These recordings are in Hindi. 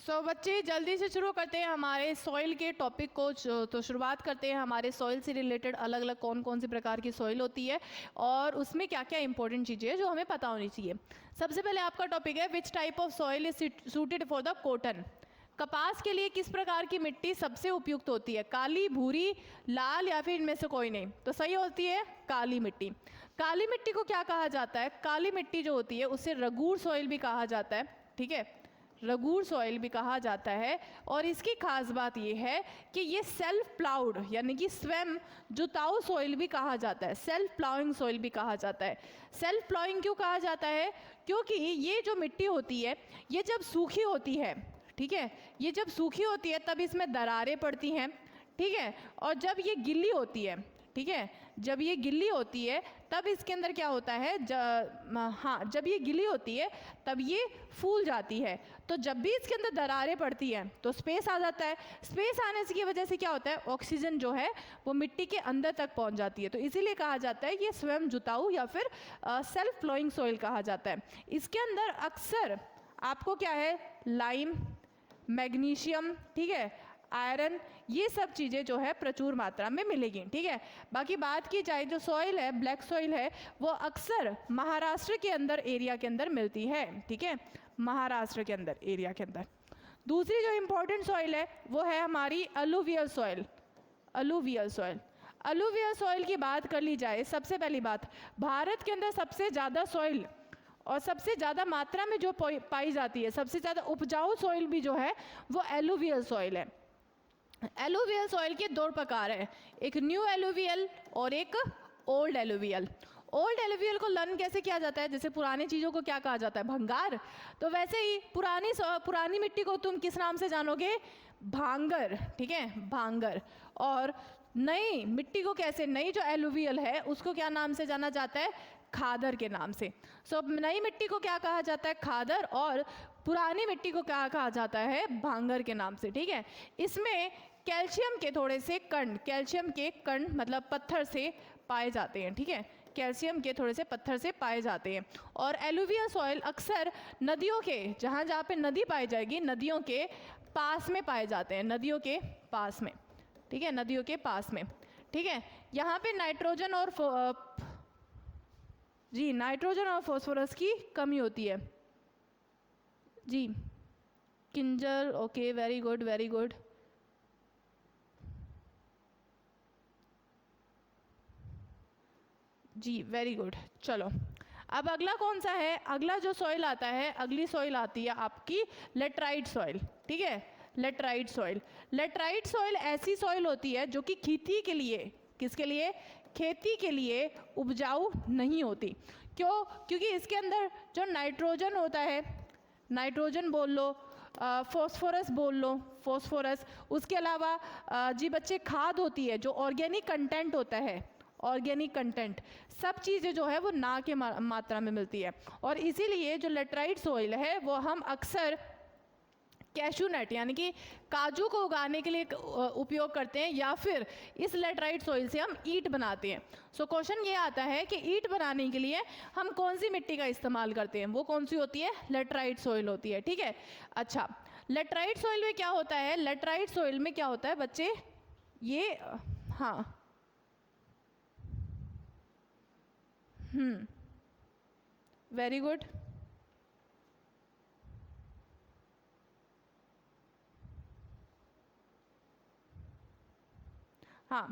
बच्चे जल्दी से शुरू करते हैं हमारे सॉइल के टॉपिक को। तो शुरुआत करते हैं हमारे सॉइल से रिलेटेड अलग अलग कौन कौन सी प्रकार की सॉइल होती है और उसमें क्या क्या इंपॉर्टेंट चीज़ें हैं जो हमें पता होनी चाहिए। सबसे पहले आपका टॉपिक है which type of soil is suited for the cotton. कपास के लिए किस प्रकार की मिट्टी सबसे उपयुक्त होती है? काली, भूरी, लाल या फिर इनमें से कोई नहीं? तो सही होती है काली मिट्टी। काली मिट्टी को क्या कहा जाता है? काली मिट्टी जो होती है उसे रगूर सॉइल भी कहा जाता है। ठीक है, रगूर सॉइल भी कहा जाता है। और इसकी खास बात यह है कि ये सेल्फ प्लाउड यानी कि स्वयं जुताऊ सॉइल भी कहा जाता है। सेल्फ प्लाउइंग सॉइल भी कहा जाता है। सेल्फ प्लाउइंग क्यों कहा जाता है? क्योंकि ये जो मिट्टी होती है ये जब सूखी होती है, ठीक है, ये जब सूखी होती है तब इसमें दरारें पड़ती हैं, ठीक है, और जब ये गिल्ली होती है, ठीक है, जब ये गिल्ली होती है तब इसके अंदर क्या होता है, जब ये गिल्ली होती है तब ये फूल जाती है। तो जब भी इसके अंदर दरारें पड़ती हैं तो स्पेस आ जाता है। स्पेस आने की वजह से क्या होता है, ऑक्सीजन जो है वो मिट्टी के अंदर तक पहुंच जाती है। तो इसीलिए कहा जाता है ये स्वयं जुताऊ या फिर सेल्फ फ्लोइंग सॉइल कहा जाता है। इसके अंदर अक्सर आपको क्या है, लाइम, मैग्नीशियम, ठीक है, आयरन, ये सब चीज़ें जो है प्रचुर मात्रा में मिलेगी। ठीक है, बाकी बात की जाए जो सॉइल है, ब्लैक सॉइल है, वो अक्सर महाराष्ट्र के अंदर एरिया के अंदर मिलती है। ठीक है, महाराष्ट्र के अंदर एरिया के अंदर। दूसरी जो इम्पोर्टेंट सॉइल है वो है हमारी alluvial soil. Alluvial soil, alluvial soil की बात कर ली जाए, सबसे पहली बात, भारत के अंदर सबसे ज़्यादा सॉइल और सबसे ज़्यादा मात्रा में जो पाई जाती है, सबसे ज़्यादा उपजाऊ सॉइल भी जो है वो एलुवियल सॉइल है। एलुवियल सॉइल के दो प्रकार हैं, एक न्यू एलुवियल और एक ओल्ड एलुवियल। ओल्ड एलुवियल को लर्न कैसे किया जाता है? जैसे पुरानी चीज़ों को क्या कहा जाता है, भंगार, तो वैसे ही पुरानी मिट्टी को तुम किस नाम से जानोगे? भांगर। ठीक है, भांगर। और नई मिट्टी को कैसे, नई जो एलुवियल है उसको क्या नाम से जाना जाता है? खादर के नाम से। नई मिट्टी को क्या कहा जाता है? खादर। और पुरानी मिट्टी को क्या कहा जाता है? भांगर के नाम से। ठीक है, इसमें कैल्शियम के थोड़े से कण, कैल्शियम के कण मतलब पत्थर से पाए जाते हैं। ठीक है, कैल्शियम के थोड़े से पत्थर से पाए जाते हैं। और एलुवियल सॉइल अक्सर नदियों के, जहाँ पे नदी पाई जाएगी, नदियों के पास में पाए जाते हैं, नदियों के पास में। ठीक है, नदियों के पास में। ठीक है, यहाँ पे नाइट्रोजन और नाइट्रोजन और फॉस्फोरस की कमी होती है। जी, Kinjal, okay, very good, very good. जी, वेरी गुड। चलो, अब अगला कौन सा है? अगला जो सॉइल आता है, अगली सॉइल आती है आपकी लेटराइट सॉइल। ठीक है, लेटराइट सॉइल। लेटराइट सॉइल ऐसी सॉइल होती है जो कि खेती के लिए, किसके लिए? खेती के लिए उपजाऊ नहीं होती। क्यों? क्योंकि इसके अंदर जो नाइट्रोजन होता है, नाइट्रोजन बोल लो, फॉस्फोरस बोल लो, फॉस्फोरस, उसके अलावा जी बच्चे खाद होती है, जो ऑर्गेनिक कंटेंट होता है, ऑर्गेनिक कंटेंट, सब चीज़ें जो है वो ना के मात्रा में मिलती है। और इसीलिए जो लेटराइट सॉइल है वो हम अक्सर कैशू नट यानी कि काजू को उगाने के लिए उपयोग करते हैं, या फिर इस लेटराइट सॉइल से हम ईंट बनाते हैं। क्वेश्चन ये आता है कि ईंट बनाने के लिए हम कौन सी मिट्टी का इस्तेमाल करते हैं? वो कौन सी होती है? लेटराइट सॉइल होती है। ठीक है, अच्छा, लेटराइट सॉइल में क्या होता है? लेटराइट सॉइल में क्या होता है बच्चे? ये हाँ, वेरी गुड। हाँ,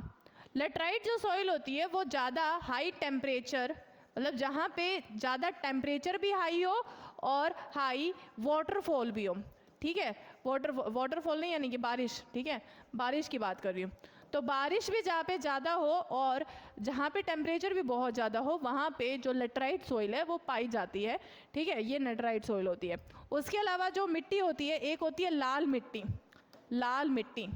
लेटराइट जो सॉइल होती है वो ज़्यादा हाई टेम्परेचर, मतलब जहाँ पे ज़्यादा टेम्परेचर भी हाई हो और हाई वाटरफॉल भी हो। ठीक है, वाटरफॉल नहीं यानी कि बारिश। ठीक है, बारिश की बात कर रही हूँ। तो बारिश भी जहाँ पे ज़्यादा हो और जहाँ पे टेम्परेचर भी बहुत ज़्यादा हो, वहाँ पे जो लेटराइट सॉइल है वो पाई जाती है। ठीक है, ये लेटराइट सॉइल होती है। उसके अलावा जो मिट्टी होती है, एक होती है लाल मिट्टी। लाल मिट्टी,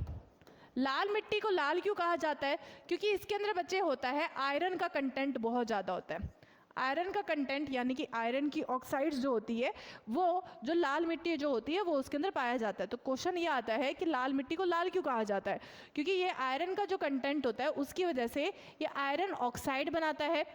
लाल मिट्टी को लाल क्यों कहा जाता है? क्योंकि इसके अंदर बच्चे होता है आयरन का कंटेंट बहुत ज़्यादा होता है। आयरन का कंटेंट यानी कि आयरन की ऑक्साइड्स जो होती है वो जो लाल मिट्टी जो होती है वो उसके अंदर पाया जाता है। तो क्वेश्चन ये आता है कि लाल मिट्टी को लाल क्यों कहा जाता है? क्योंकि ये आयरन का जो कंटेंट होता है उसकी वजह से ये आयरन ऑक्साइड बनाता है।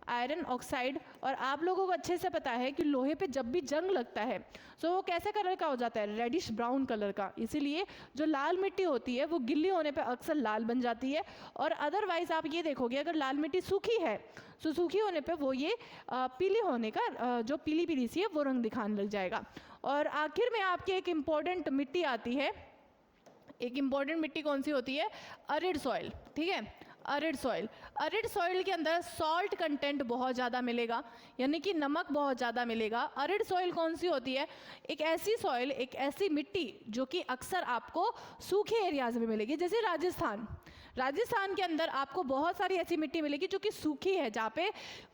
Iron oxide. और आप लोगों को अच्छे से पता है कि लोहे पे जब भी जंग लगता है तो वो कैसे कलर का हो जाता है, रेडिश ब्राउन कलर का। इसीलिए जो लाल मिट्टी होती है वो गिल्ली होने पे अक्सर लाल बन जाती है। और अदरवाइज आप ये देखोगे अगर लाल मिट्टी सूखी है तो सूखी होने पे वो ये पीली होने का जो पीली पीली सी है वो रंग दिखाने लग जाएगा। और आखिर में आपकी एक इम्पॉर्टेंट मिट्टी आती है, एक इम्पॉर्टेंट मिट्टी कौन सी होती है, अरिड सॉइल। ठीक है, अरिड सॉइल। अरिड सॉइल के अंदर सॉल्ट कंटेंट बहुत ज़्यादा मिलेगा, यानी कि नमक बहुत ज़्यादा मिलेगा। अरिड सॉइल कौन सी होती है, एक ऐसी सॉइल, एक ऐसी मिट्टी जो कि अक्सर आपको सूखे एरियाज में मिलेगी, जैसे राजस्थान। राजस्थान के अंदर आपको बहुत सारी ऐसी मिट्टी मिलेगी जो कि सूखी है, जहाँ पे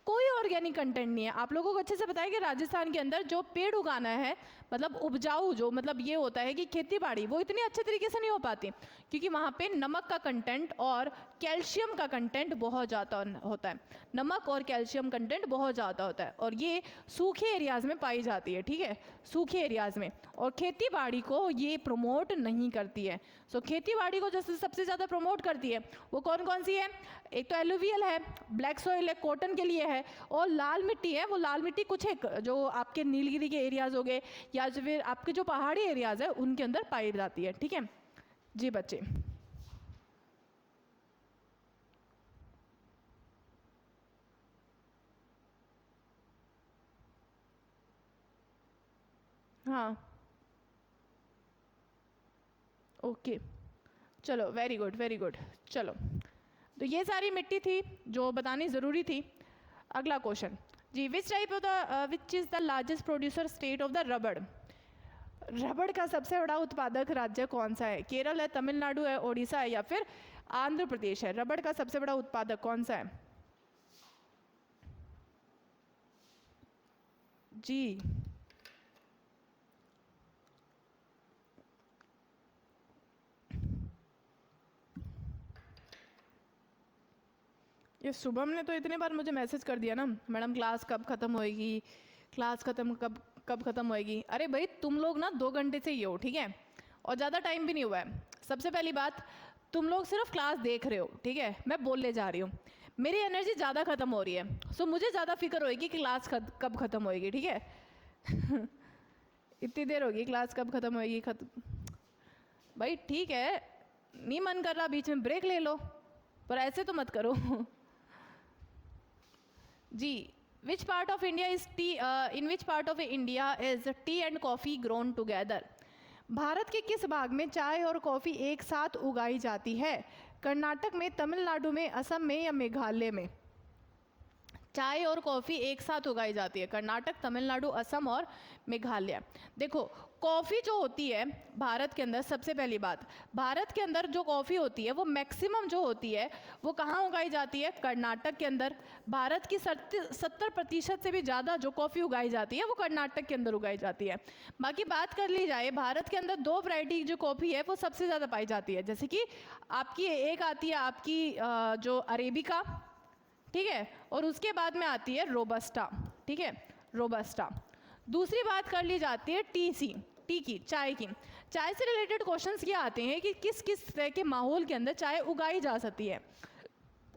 कोई ऑर्गेनिक कंटेंट नहीं है। आप लोगों को अच्छे से पता है कि राजस्थान के अंदर जो पेड़ उगाना है, मतलब उपजाऊ, जो मतलब ये होता है कि खेती बाड़ी वो इतनी अच्छे तरीके से नहीं हो पाती, क्योंकि वहाँ पे नमक का कंटेंट और कैल्शियम का कंटेंट बहुत ज़्यादा होता है। नमक और कैल्शियम कंटेंट बहुत ज़्यादा होता है, और ये सूखे एरियाज़ में पाई जाती है। ठीक है, सूखे एरियाज़ में। और खेती बाड़ी को ये प्रमोट नहीं करती है। सो खेती बाड़ी को जैसे सबसे ज़्यादा प्रमोट करती है वो कौन कौन सी है, एक तो एलुवियल है, ब्लैक सॉइल है, कॉटन के लिए है, और लाल मिट्टी है। वो लाल मिट्टी कुछ एक जो आपके नीलगिरी के एरियाज़ हो गए या जो फिर आपके जो पहाड़ी एरियाज़ है उनके अंदर पाई जाती है। ठीक है जी बच्चे। हाँ ओके, चलो वेरी गुड वेरी गुड। चलो, तो ये सारी मिट्टी थी जो बतानी ज़रूरी थी। अगला क्वेश्चन जी, which is the largest producer state of the rubber. रबड़ का सबसे बड़ा उत्पादक राज्य कौन सा है, केरल है, तमिलनाडु है, ओडिशा है, या फिर आंध्र प्रदेश है। रबड़ का सबसे बड़ा उत्पादक कौन सा है जी। ये शुभम ने तो इतने बार मुझे मैसेज कर दिया ना, मैडम क्लास कब ख़त्म होएगी, क्लास ख़त्म कब कब ख़त्म होएगी। अरे भाई तुम लोग ना 2 घंटे से ही हो, ठीक है, और ज़्यादा टाइम भी नहीं हुआ है। सबसे पहली बात, तुम लोग सिर्फ क्लास देख रहे हो, ठीक है, मैं बोलने जा रही हूँ। मेरी एनर्जी ज़्यादा ख़त्म हो रही है, सो मुझे ज़्यादा फिक्र होएगी कि क्लास कब ख़त्म होएगी। ठीक है इतनी देर होगी, क्लास कब ख़त्म होएगी भाई ठीक है, नहीं मन कर रहा बीच में ब्रेक ले लो, पर ऐसे तो मत करो जी। Which part of India is tea, in which part of India is tea and coffee grown together. Bharat के किस भाग में चाय और कॉफ़ी एक साथ उगाई जाती है, कर्नाटक में, तमिलनाडु में, असम में, या मेघालय में। चाय और कॉफ़ी एक साथ उगाई जाती है, कर्नाटक, तमिलनाडु, असम और मेघालय। देखो कॉफ़ी जो होती है भारत के अंदर, सबसे पहली बात, भारत के अंदर जो कॉफ़ी होती है वो मैक्सिमम जो होती है वो कहाँ उगाई जाती है, कर्नाटक के अंदर। भारत की 70% से भी ज़्यादा जो कॉफ़ी उगाई जाती है वो कर्नाटक के अंदर उगाई जाती है। बाकी बात कर ली जाए, भारत के अंदर 2 वैरायटी जो कॉफ़ी है वो सबसे ज़्यादा पाई जाती है, जैसे कि आपकी एक आती है आपकी जो अरेबिका, ठीक है, और उसके बाद में आती है रोबस्टा। ठीक है, रोबस्टा। दूसरी बात कर ली जाती है टी की, चाय की। चाय से रिलेटेड क्वेश्चंस ये आते हैं कि किस किस तरह के माहौल के अंदर चाय उगाई जा सकती है।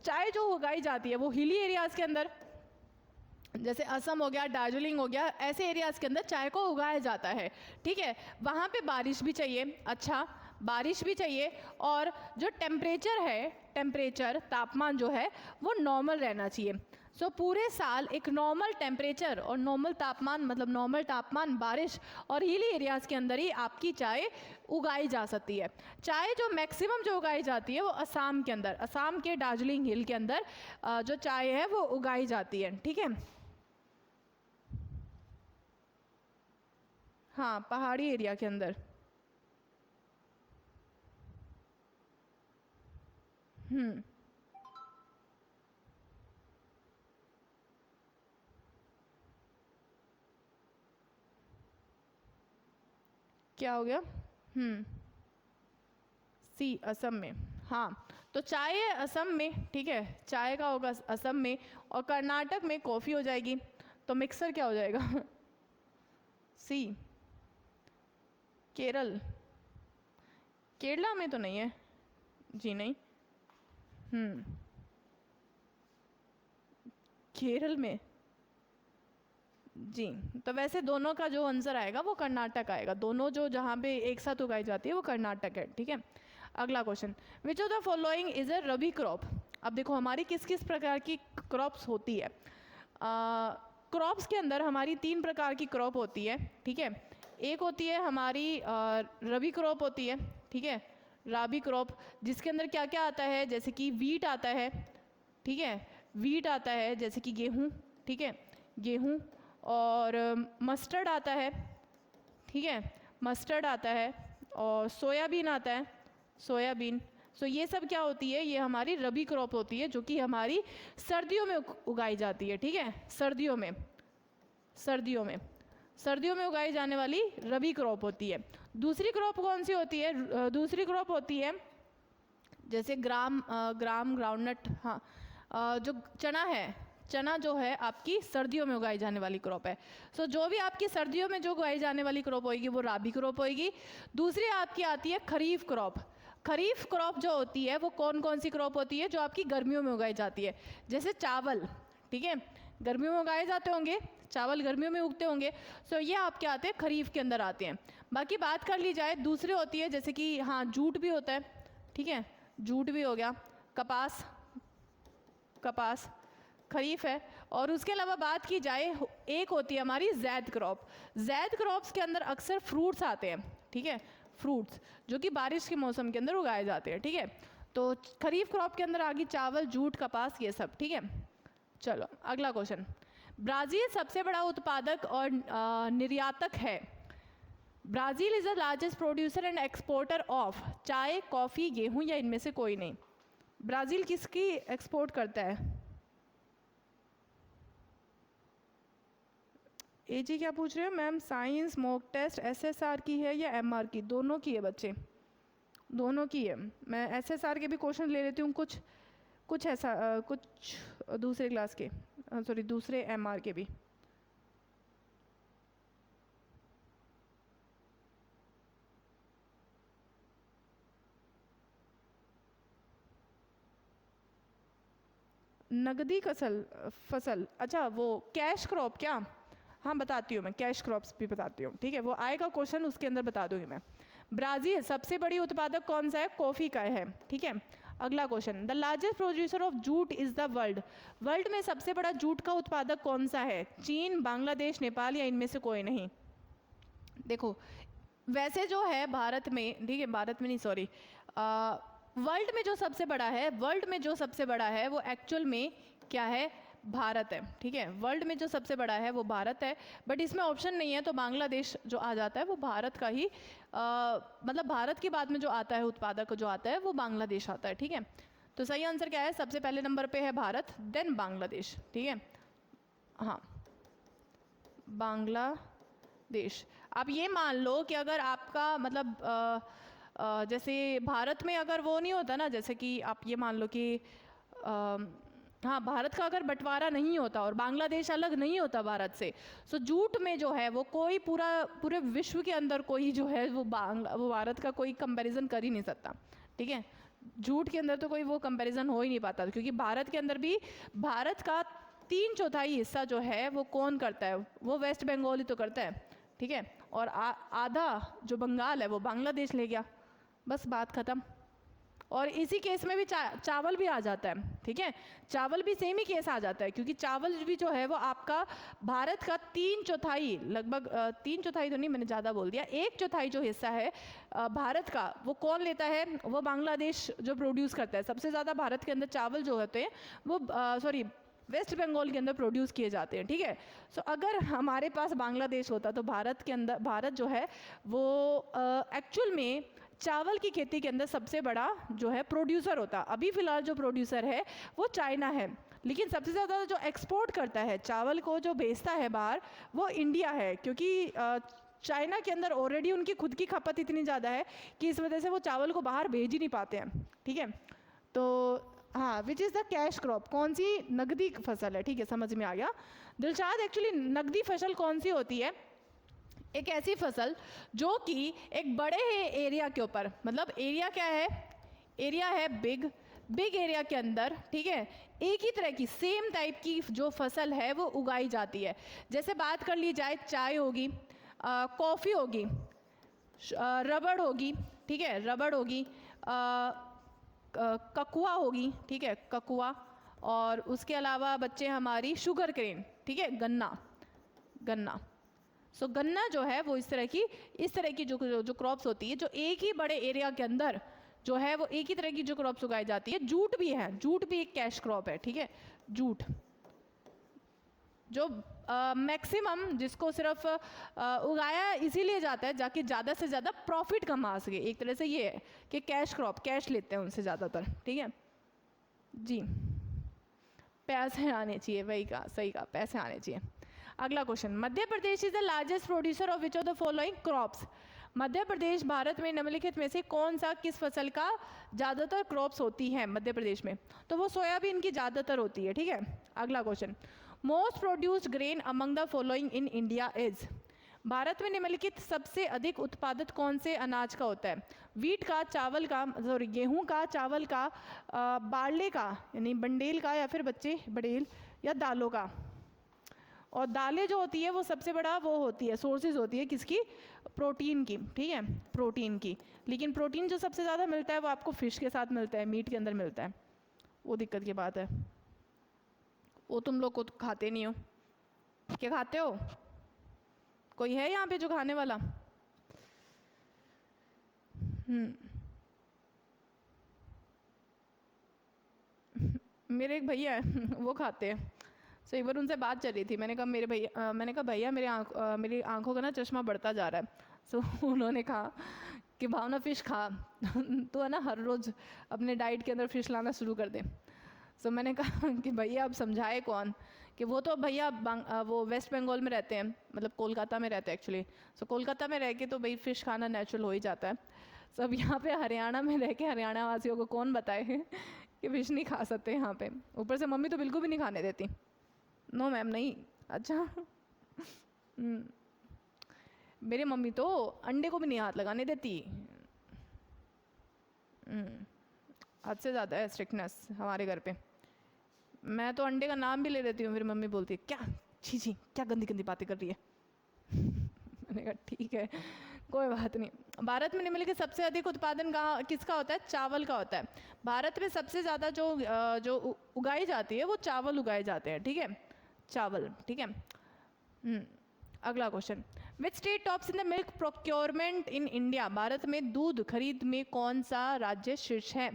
चाय जो उगाई जाती है वो हिली एरियाज़ के अंदर, जैसे असम हो गया, दार्जिलिंग हो गया, ऐसे एरियाज़ के अंदर चाय को उगाया जाता है। ठीक है, वहाँ पे बारिश भी चाहिए, अच्छा बारिश भी चाहिए, और जो टेम्परेचर है, टेम्परेचर तापमान जो है वो नॉर्मल रहना चाहिए। सो पूरे साल एक नॉर्मल टेम्परेचर और नॉर्मल तापमान, मतलब नॉर्मल तापमान, बारिश और हिली एरियाज़ के अंदर ही आपकी चाय उगाई जा सकती है। चाय जो मैक्सिमम जो उगाई जाती है वो असम के अंदर, असम के दार्जिलिंग हिल के अंदर जो चाय है वो उगाई जाती है। ठीक है, हाँ पहाड़ी एरिया के अंदर। क्या हो गया, सी असम में। हाँ तो चाय है असम में, ठीक है, चाय का होगा असम में, और कर्नाटक में कॉफ़ी हो जाएगी। तो मिक्सर क्या हो जाएगा सी, केरल, केरला में तो नहीं है जी, नहीं। केरल में जी, तो वैसे दोनों का जो आंसर आएगा वो कर्नाटक आएगा। दोनों जो जहाँ पे एक साथ उगाई जाती है वो कर्नाटक है, ठीक है। अगला question, which of the following is a rabi crop. अब देखो हमारी किस किस प्रकार की क्रॉप्स होती है। क्रॉप्स के अंदर हमारी 3 प्रकार की क्रॉप होती है, ठीक है। एक होती है हमारी रबी क्रॉप होती है, ठीक है, राबी क्रॉप, जिसके अंदर क्या क्या आता है, जैसे कि वीट आता है, ठीक है, वीट आता है, जैसे कि गेहूँ, ठीक है, गेहूँ, और मस्टर्ड आता है, ठीक है, मस्टर्ड आता है, और सोयाबीन आता है, सोयाबीन। सो ये सब क्या होती है, ये हमारी रबी क्रॉप होती है, जो कि हमारी सर्दियों में उगाई जाती है, ठीक है, सर्दियों में, सर्दियों में उगाई जाने वाली रबी क्रॉप होती है। दूसरी क्रॉप कौन सी होती है, दूसरी क्रॉप होती है जैसे ग्राउंडनट, हाँ, जो चना है, चना जो है आपकी सर्दियों में उगाई जाने वाली क्रॉप है। सो जो भी आपकी सर्दियों में जो उगाई जाने वाली क्रॉप होगी वो राबी क्रॉप होगी। दूसरी आपकी आती है खरीफ क्रॉप। खरीफ क्रॉप जो होती है वो कौन कौन सी क्रॉप होती है, जो आपकी गर्मियों में उगाई जाती है, जैसे चावल, ठीक है, गर्मियों में उगाए जाते होंगे, चावल गर्मियों में उगते होंगे। सो ये आपके आते हैं खरीफ के अंदर आते हैं। बाकी बात कर ली जाए दूसरी होती है, जैसे कि हाँ जूट भी होता है, ठीक है, जूट भी हो गया, कपास, कपास खरीफ है। और उसके अलावा बात की जाए एक होती है हमारी जैद क्रॉप। जैद क्रॉप्स के अंदर अक्सर फ्रूट्स आते हैं, ठीक है, फ्रूट्स जो कि बारिश के मौसम के अंदर उगाए जाते हैं, ठीक है। तो खरीफ क्रॉप के अंदर आ गई चावल, जूट, कपास, ये सब, ठीक है। चलो अगला क्वेश्चन, ब्राज़ील सबसे बड़ा उत्पादक और निर्यातक है। Brazil is the largest producer and exporter of चाय, कॉफ़ी, गेहूँ, या इनमें से कोई नहीं। ब्राज़ील किसकी एक्सपोर्ट करता है? एजी क्या पूछ रहे हो ma'am? Science mock test SSR की है या एमआर की? दोनों की है बच्चे, दोनों की है। मैं एसएसआर के भी क्वेश्चन ले लेती हूँ, कुछ ऐसा कुछ दूसरे क्लास के, सॉरी दूसरे एमआर के भी। नगदी फसल, अच्छा वो कैश क्रॉप क्या? हाँ बताती हूँ मैं, कैश क्रॉप्स भी बताती हूँ, ठीक है, वो आएगा क्वेश्चन, उसके अंदर बता दूंगी मैं। ब्राज़ील सबसे बड़ी उत्पादक कौन सा है? कॉफ़ी का है, ठीक है। अगला question, the largest producer of jute is the world. World में सबसे बड़ा जूट का उत्पादक कौन सा है? चीन, बांग्लादेश, नेपाल, या इनमें से कोई नहीं? देखो वैसे जो है भारत में, ठीक है, भारत में नहीं सॉरी, वर्ल्ड में जो सबसे बड़ा है, वर्ल्ड में जो सबसे बड़ा है वो एक्चुअल में क्या है? भारत है, ठीक है। वर्ल्ड में जो सबसे बड़ा है वो भारत है, बट इसमें ऑप्शन नहीं है, तो बांग्लादेश जो आ जाता है वो भारत का ही मतलब भारत के बाद में जो आता है उत्पादक जो आता है वो बांग्लादेश आता है, ठीक है। तो सही आंसर क्या है? सबसे पहले नंबर पे है भारत, देन बांग्लादेश, ठीक है, हाँ बांग्लादेश। आप ये मान लो कि अगर आपका मतलब जैसे भारत में अगर वो नहीं होता ना, जैसे कि आप ये मान लो कि हाँ भारत का अगर बंटवारा नहीं होता और बांग्लादेश अलग नहीं होता भारत से, सो जूट में जो है वो कोई पूरे विश्व के अंदर कोई जो है वो भारत का कोई कंपैरिजन कर ही नहीं सकता, ठीक है। जूट के अंदर तो कोई वो कंपैरिजन हो ही नहीं पाता, क्योंकि भारत के अंदर भी भारत का 3/4 हिस्सा जो है वो कौन करता है? वो वेस्ट बंगाल ही तो करता है, ठीक है। और आधा जो बंगाल है वो बांग्लादेश ले गया, बस बात खत्म। और इसी केस में भी चावल भी आ जाता है, ठीक है, चावल भी सेम ही केस आ जाता है, क्योंकि चावल भी जो है वो आपका भारत का 3/4 लगभग 3/4 तो नहीं, मैंने ज़्यादा बोल दिया, 1/4 जो हिस्सा है भारत का वो कौन लेता है? वो बांग्लादेश जो प्रोड्यूस करता है। सबसे ज़्यादा भारत के अंदर चावल जो होते हैं वो सॉरी वेस्ट बंगाल के अंदर प्रोड्यूस किए जाते हैं, ठीक है। सो अगर हमारे पास बांग्लादेश होता तो भारत के अंदर, भारत जो है वो एक्चुअल में चावल की खेती के अंदर सबसे बड़ा जो है प्रोड्यूसर होता। अभी फ़िलहाल जो प्रोड्यूसर है वो चाइना है, लेकिन सबसे ज़्यादा जो एक्सपोर्ट करता है चावल को, जो बेचता है बाहर, वो इंडिया है, क्योंकि चाइना के अंदर ऑलरेडी उनकी खुद की खपत इतनी ज़्यादा है कि इस वजह से वो चावल को बाहर भेज ही नहीं पाते हैं, ठीक है। तो हाँ, विच इज़ द कैश क्रॉप, कौन सी नकदी फसल है, ठीक है, समझ में आ गया। दिलशाद एक्चुअली नकदी फसल कौन सी होती है? एक ऐसी फसल जो कि एक बड़े एरिया के ऊपर, मतलब एरिया क्या है? एरिया है बिग, बिग एरिया के अंदर, ठीक है, एक ही तरह की सेम टाइप की जो फसल है वो उगाई जाती है। जैसे बात कर ली जाए, चाय होगी, कॉफ़ी होगी, रबड़ होगी, ठीक है, रबड़ होगी, ककुआ होगी, ठीक है, ककुआ, और उसके अलावा बच्चे हमारी शुगर केन, ठीक है, गन्ना, गन्ना। सो गन्ना जो है वो इस तरह की जो क्रॉप्स होती है, जो एक ही बड़े एरिया के अंदर जो है वो एक ही तरह की जो क्रॉप्स उगाई जाती है। जूट भी है, जूट भी एक कैश क्रॉप है, ठीक है, जूट जो मैक्सिमम जिसको सिर्फ उगाया इसीलिए जाता है जाकि ज़्यादा से ज़्यादा प्रॉफिट कमा सके। एक तरह से ये है कि कैश क्रॉप, कैश लेते हैं उनसे ज़्यादातर, ठीक है जी, पैसे आने चाहिए, वही कहा, सही कहा, पैसे आने चाहिए। अगला question, Madhya Pradesh is the largest producer of which of the following crops. Madhya Pradesh Bharat में निम्नलिखित में से कौन सा, किस फसल का ज़्यादातर क्रॉप्स होती है मध्य प्रदेश में? तो वो सोयाबीन की ज़्यादातर होती है, ठीक है। अगला question, most produced grain among the following in India is. Bharat में निम्नलिखित सबसे अधिक उत्पादित कौन से अनाज का होता है? वीट का, चावल का, सॉरी गेहूं का, चावल का, बार्ले का यानी बंडेल का, या फिर बच्चे बड़ेल, या दालों का। और दालें जो होती है वो सबसे बड़ा वो होती है, सोर्सेज होती है किसकी? प्रोटीन की, ठीक है, प्रोटीन की। लेकिन प्रोटीन जो सबसे ज़्यादा मिलता है वो आपको फिश के साथ मिलता है, मीट के अंदर मिलता है, वो दिक्कत की बात है। वो तुम लोग को तो खाते नहीं हो, क्या खाते हो? कोई है यहाँ पे जो खाने वाला? मेरे एक भैया है वो खाते हैं। सो एक बार उनसे बात चल रही थी, मैंने कहा भैया मेरी आंखों का ना चश्मा बढ़ता जा रहा है। सो उन्होंने कहा कि भावना फ़िश खा तो है ना, हर रोज़ अपने डाइट के अंदर फ़िश लाना शुरू कर दे। सो मैंने कहा कि भैया अब समझाए कौन, कि वो तो भैया वो वेस्ट बंगाल में रहते हैं, मतलब कोलकाता में रहते हैं एक्चुअली। सो कोलकाता में रह के तो भाई फ़िश खाना नेचुरल हो ही जाता है। सो अब यहाँ पे हरियाणा में रह के हरियाणा वासियों को कौन बताए कि फ़िश नहीं खा सकते यहाँ पे। ऊपर से मम्मी तो बिल्कुल भी नहीं खाने देती, नो मैम नहीं। अच्छा मेरी मम्मी तो अंडे को भी नहीं हाथ लगाने देती। हद से ज़्यादा है स्ट्रिक्टनेस हमारे घर पे। मैं तो अंडे का नाम भी ले लेती हूँ, फिर मम्मी बोलती है क्या, छी छी क्या गंदी गंदी बातें कर रही है मैंने कहा ठीक है कोई बात नहीं। भारत में निम्नलिखित सबसे अधिक उत्पादन कहाँ किसका होता है? चावल का होता है। भारत में सबसे ज़्यादा जो उगाई जाती है वो चावल उगाए जाते हैं, ठीक है, चावल, ठीक है। अगला question, which state tops in the milk procurement in India. Bharat में दूध खरीद में कौन सा राज्य शीर्ष है?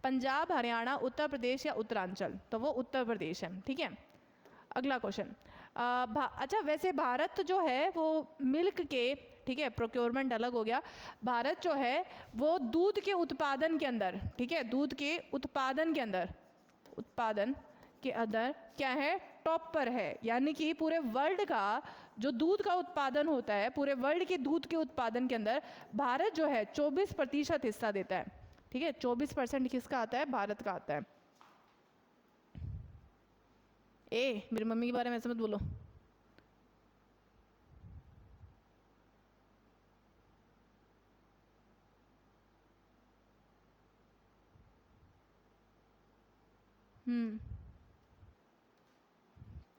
पंजाब, हरियाणा, उत्तर प्रदेश या उत्तरांचल? तो वो उत्तर प्रदेश है, ठीक है। अगला क्वेश्चन, अच्छा वैसे भारत जो है वो मिल्क के, ठीक है, प्रोक्योरमेंट अलग हो गया। भारत जो है वो दूध के उत्पादन के अंदर, ठीक है, दूध के उत्पादन के अंदर क्या है? टॉप पर है। यानी कि पूरे वर्ल्ड का जो दूध का उत्पादन होता है, पूरे वर्ल्ड के दूध के उत्पादन के अंदर भारत जो है 24% हिस्सा देता है, ठीक है, 24% किसका आता है? भारत का आता है। मेरी मम्मी के बारे में ऐसे मत बोलो।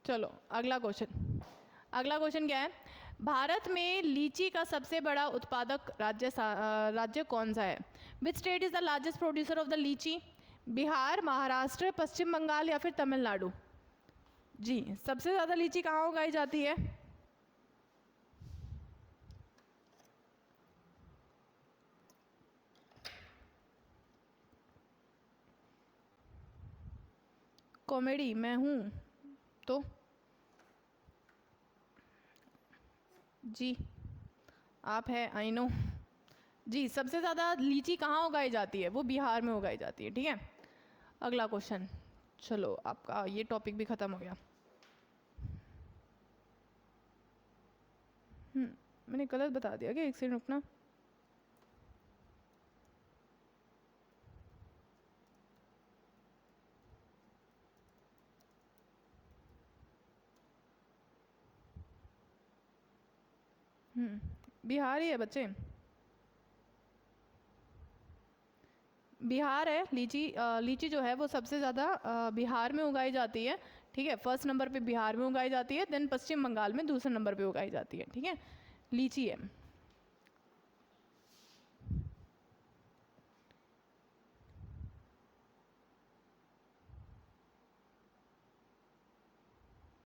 चलो अगला क्वेश्चन क्या है? भारत में लीची का सबसे बड़ा उत्पादक राज्य कौन सा है? Which state is the largest producer of the लीची? बिहार, महाराष्ट्र, पश्चिम बंगाल या फिर तमिलनाडु? जी, सबसे ज़्यादा लीची कहाँ उगाई जाती है? कॉमेडी मैं हूँ तो जी, आप है, आई नो जी। सबसे ज़्यादा लीची कहाँ उगाई जाती है? वो बिहार में उगाई जाती है, ठीक है। अगला क्वेश्चन, चलो आपका ये टॉपिक भी ख़त्म हो गया। मैंने गलत बता दिया क्या? एक सेकंड रुकना। बिहार ही है बच्चे, बिहार है, लीची जो है वो सबसे ज़्यादा बिहार में उगाई जाती है, ठीक है। फर्स्ट नंबर पे बिहार में उगाई जाती है, देन पश्चिम बंगाल में दूसरे नंबर पे उगाई जाती है, ठीक है। लीची है।